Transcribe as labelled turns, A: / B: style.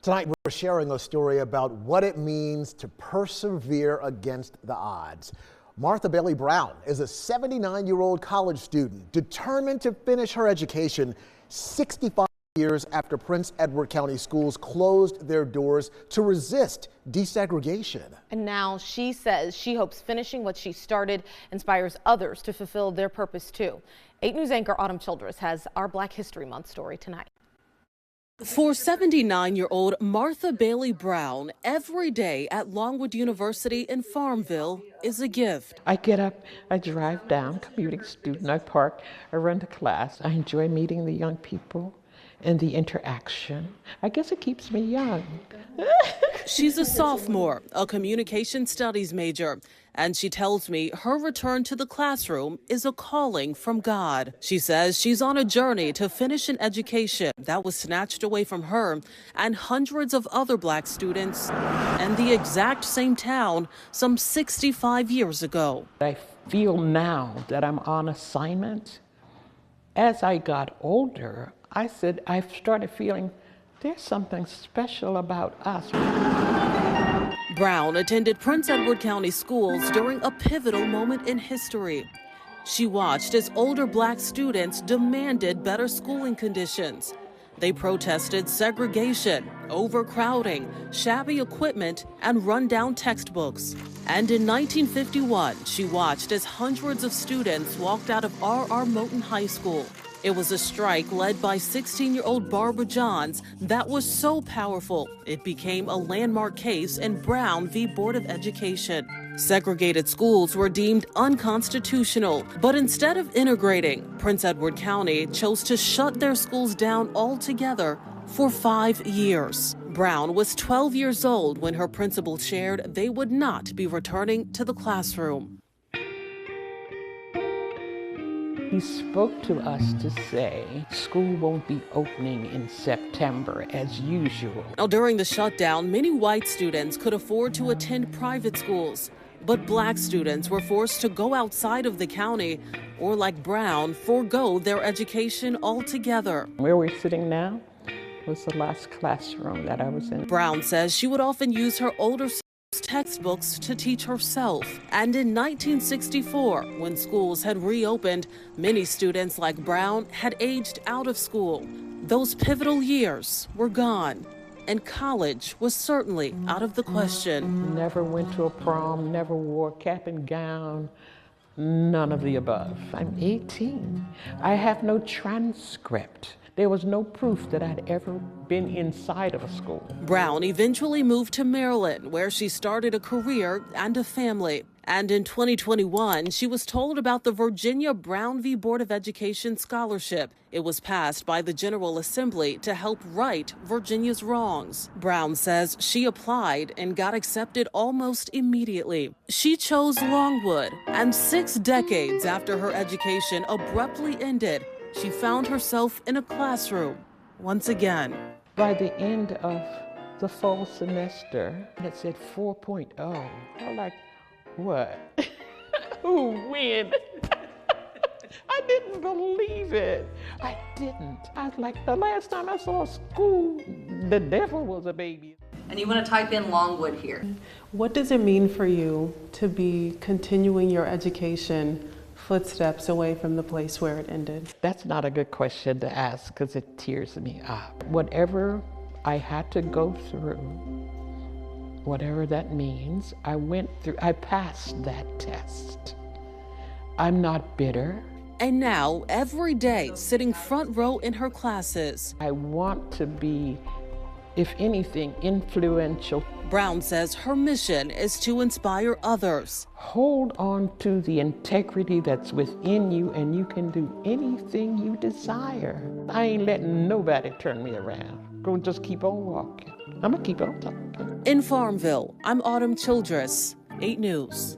A: Tonight, we're sharing a story about what it means to persevere against the odds. Martha Bailey Brown is a 79-year-old college student determined to finish her education 65 years after Prince Edward County schools closed their doors to resist desegregation.
B: And now she says she hopes finishing what she started inspires others to fulfill their purpose too. 8 News anchor Autumn Childress has our Black History Month story tonight.
C: For 79-year-old Martha Bailey Brown, every day at Longwood University in Farmville is a gift.
D: I get up, I drive down, commuting student, I park, I run to class. I enjoy meeting the young people and the interaction. I guess it keeps me young.
C: She's a sophomore, a communication studies major, and she tells me her return to the classroom is a calling from God. She says she's on a journey to finish an education that was snatched away from her and hundreds of other Black students in the exact same town some 65 years ago.
D: I feel now that I'm on assignment. As I got older, I started feeling there's something special about us.
C: Brown attended Prince Edward County schools during a pivotal moment in history. She watched as older Black students demanded better schooling conditions. They protested segregation, overcrowding, shabby equipment, and rundown textbooks. And in 1951, she watched as hundreds of students walked out of R.R. Moton High School. It was a strike led by 16-year-old Barbara Johns that was so powerful, it became a landmark case in Brown v. Board of Education. Segregated schools were deemed unconstitutional, but instead of integrating, Prince Edward County chose to shut their schools down altogether for 5 years. Brown was 12 years old when her principal shared they would not be returning to the classroom.
D: He spoke to us to say school won't be opening in September as usual.
C: Now, during the shutdown, many white students could afford to attend private schools, but Black students were forced to go outside of the county or, like Brown, forego their education altogether.
D: Where we're sitting now was the last classroom that I was in.
C: Brown says she would often use her older textbooks to teach herself. And in 1964, when schools had reopened, many students like Brown had aged out of school. Those pivotal years were gone, and college was certainly out of the question.
D: Never went to a prom, never wore cap and gown, none of the above. I'm 18. I have no transcript. There was no proof that I'd ever been inside of a school.
C: Brown eventually moved to Maryland, where she started a career and a family. And in 2021, she was told about the Virginia Brown v. Board of Education scholarship. It was passed by the General Assembly to help right Virginia's wrongs. Brown says she applied and got accepted almost immediately. She chose Longwood, and 6 decades after her education abruptly ended, she found herself in a classroom once again.
D: By the end of the fall semester, it said 4.0. I'm like, what? Who win? I didn't believe it. I didn't. I was like, the last time I saw a school, the devil was a baby.
E: And you want to type in Longwood here.
F: What does it mean for you to be continuing your education footsteps away from the place where it ended?
D: That's not a good question to ask because it tears me up. Whatever I had to go through, whatever that means, I passed that test. I'm not bitter.
C: And now, every day, sitting front row in her classes.
D: I want to be, if anything, influential.
C: Brown says her mission is to inspire others.
D: Hold on to the integrity that's within you, and you can do anything you desire. I ain't letting nobody turn me around. Gonna just keep on walking. I'm gonna keep on talking.
C: In Farmville, I'm Autumn Childress, 8 News.